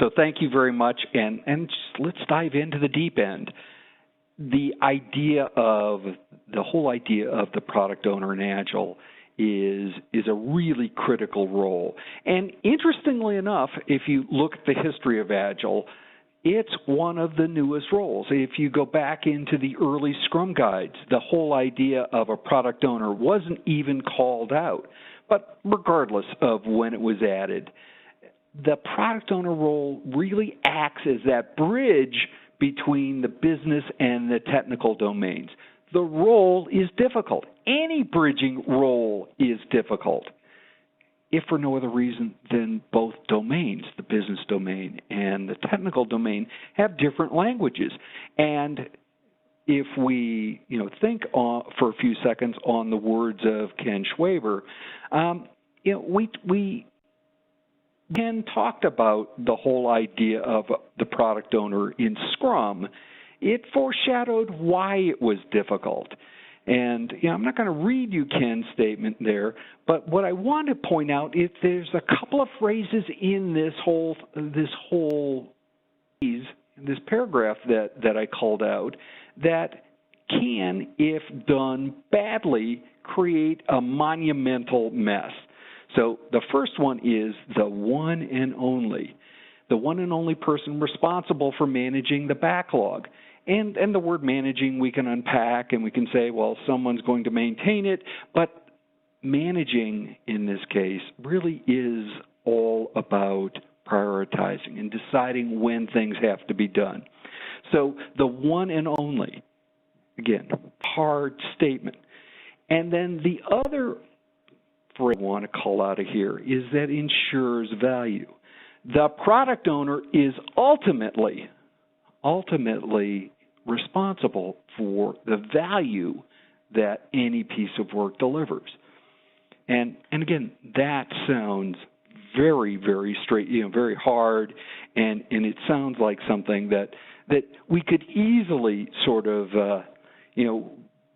So thank you very much, and just let's dive into the deep end. The whole idea of the product owner in Agile is a really critical role. And interestingly enough, if you look at the history of Agile, it's one of the newest roles. If you go back into the early Scrum guides, the whole idea of a product owner wasn't even called out. But regardless of when it was added, the product owner role really acts as that bridge between the business and the technical domains. The role is difficult. Any bridging role is difficult, if for no other reason than both domains, the business domain and the technical domain, have different languages. And if we think for a few seconds on the words of Ken Schwaber, we Ken talked about the whole idea of the product owner in Scrum. It foreshadowed why it was difficult. And I'm not going to read you Ken's statement there, but what I want to point out is there's a couple of phrases in this paragraph that I called out that can, if done badly, create a monumental mess. So the first one is the one and only person responsible for managing the backlog. And the word managing we can unpack and we can say, well, someone's going to maintain it, but managing in this case really is all about prioritizing and deciding when things have to be done. So the one and only, again, hard statement. And then the other phrase I want to call out of here is that ensures value. The product owner is ultimately responsible for the value that any piece of work delivers. And again, that sounds very, very straight, very hard, and it sounds like something that we could easily sort of,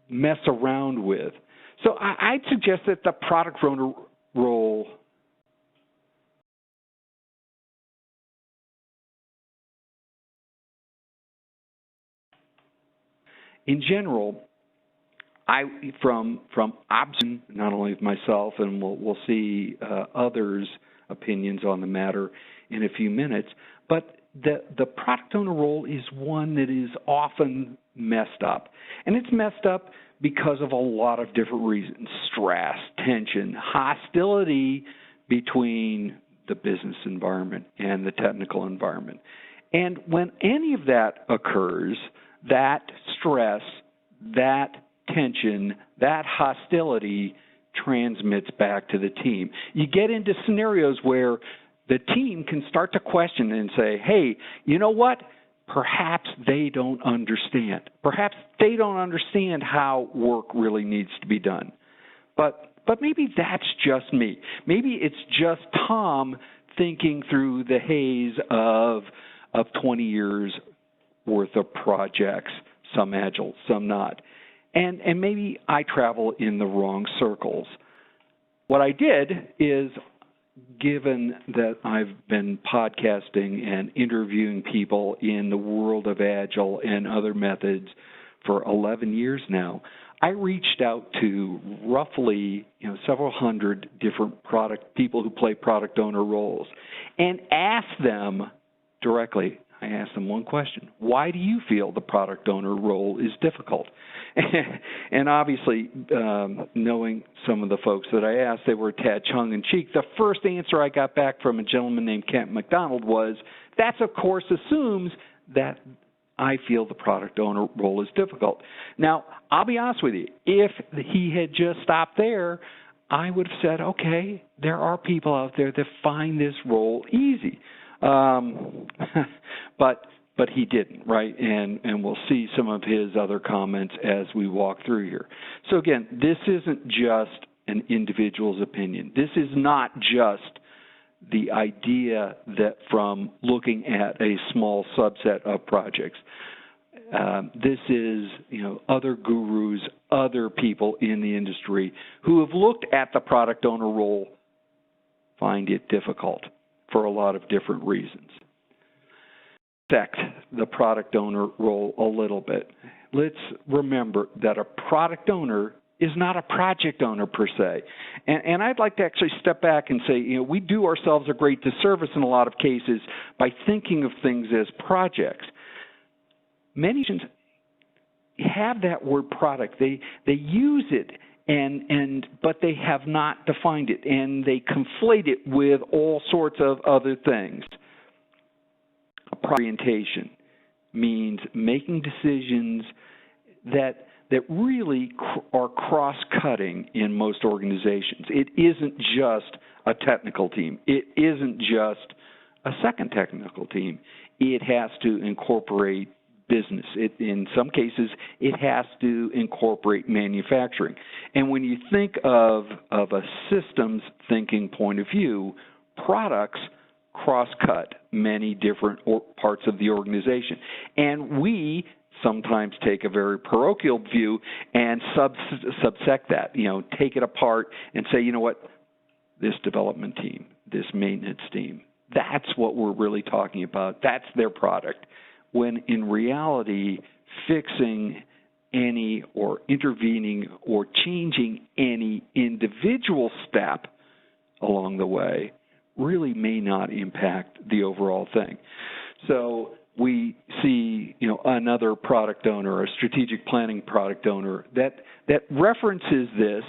mess around with. So I'd suggest that the product owner role in general, from observation, not only of myself, and we'll see others' opinions on the matter in a few minutes, but the product owner role is one that is often messed up. And it's messed up because of a lot of different reasons: stress, tension, hostility between the business environment and the technical environment. And when any of that occurs, that stress, that tension, that hostility transmits back to the team. You get into scenarios where the team can start to question and say, hey, you know what? Perhaps they don't understand. Perhaps they don't understand how work really needs to be done. But maybe that's just me. Maybe it's just Tom thinking through the haze of 20 years worth of projects, some Agile, some not. And maybe I travel in the wrong circles. What I did is, given that I've been podcasting and interviewing people in the world of Agile and other methods for 11 years now, I reached out to roughly several hundred different people who play product owner roles and asked them directly. I asked them one question: why do you feel the product owner role is difficult? And obviously, knowing some of the folks that I asked, they were a tad tongue-in-cheek. The first answer I got back from a gentleman named Kent McDonald was, that of course assumes that I feel the product owner role is difficult. Now, I'll be honest with you, if he had just stopped there, I would have said, okay, there are people out there that find this role easy. But he didn't, right? And we'll see some of his other comments as we walk through here. So again, this isn't just an individual's opinion. This is not just the idea that from looking at a small subset of projects. This is, other gurus, other people in the industry who have looked at the product owner role find it difficult for a lot of different reasons. dissect the product owner role a little bit. Let's remember that a product owner is not a project owner per se. And I'd like to actually step back and say, we do ourselves a great disservice in a lot of cases by thinking of things as projects. Many organizations have that word product. They use it, but they have not defined it, and they conflate it with all sorts of other things. Orientation means making decisions that really are cross-cutting in most organizations. It isn't just a technical team. It isn't just a second technical team. It has to incorporate business. In some cases, it has to incorporate manufacturing. And when you think of a systems thinking point of view, products cross-cut many different parts of the organization. And we sometimes take a very parochial view and subsect that, take it apart and say, this development team, this maintenance team, that's what we're really talking about. That's their product. When in reality, fixing any or intervening or changing any individual step along the way really may not impact the overall thing. So we see, another product owner, a strategic planning product owner that references this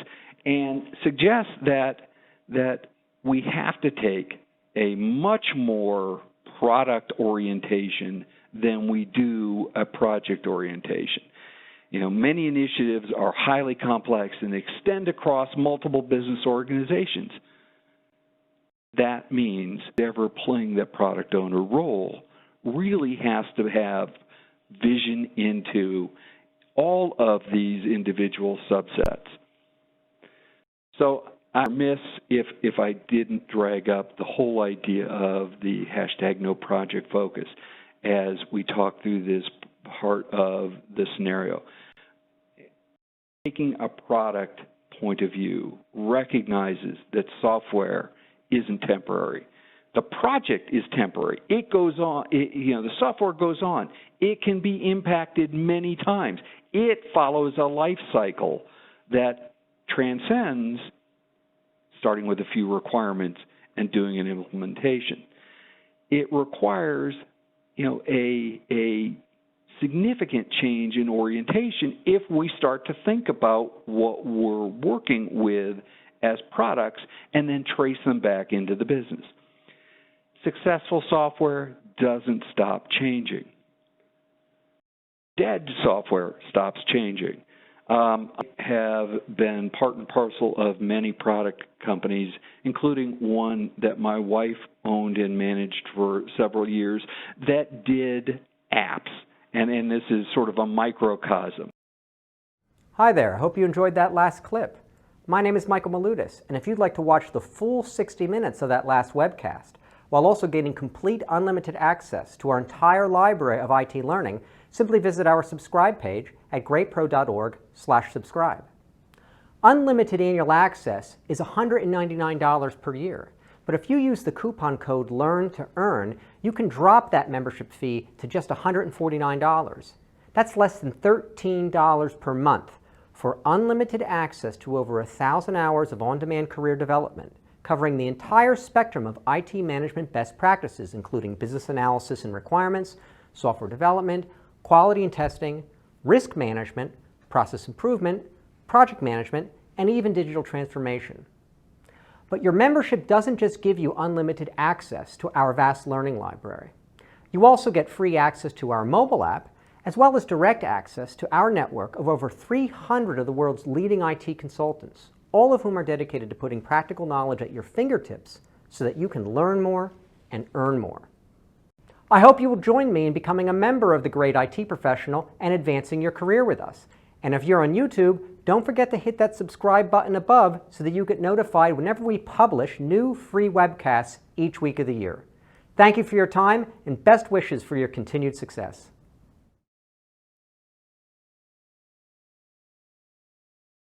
and suggests that we have to take a much more product orientation than we do a project orientation. Many initiatives are highly complex and extend across multiple business organizations. That means ever playing that product owner role really has to have vision into all of these individual subsets. So I'm remiss if I didn't drag up the whole idea of the #NoProjectFocus as we talk through this part of the scenario. Taking a product point of view recognizes that software isn't temporary. The project is temporary. It goes on. The software goes on. It can be impacted many times. It follows a life cycle that transcends starting with a few requirements and doing an implementation. It requires, a significant change in orientation if we start to think about what we're working with as products and then trace them back into the business. Successful software doesn't stop changing. Dead software stops changing. I have been part and parcel of many product companies, including one that my wife owned and managed for several years that did apps. And this is sort of a microcosm. Hi there. I hope you enjoyed that last clip. My name is Michael Malutis, and if you'd like to watch the full 60 minutes of that last webcast, while also gaining complete unlimited access to our entire library of IT learning, simply visit our subscribe page at greatpro.org/subscribe. Unlimited annual access is $199 per year, but if you use the coupon code LEARN2EARN, you can drop that membership fee to just $149. That's less than $13 per month for unlimited access to over 1,000 hours of on-demand career development, covering the entire spectrum of IT management best practices, including business analysis and requirements, software development, quality and testing, risk management, process improvement, project management, and even digital transformation. But your membership doesn't just give you unlimited access to our vast learning library. You also get free access to our mobile app, as well as direct access to our network of over 300 of the world's leading IT consultants, all of whom are dedicated to putting practical knowledge at your fingertips so that you can learn more and earn more. I hope you will join me in becoming a member of the Great IT Professional and advancing your career with us. And if you're on YouTube, don't forget to hit that subscribe button above so that you get notified whenever we publish new free webcasts each week of the year. Thank you for your time and best wishes for your continued success.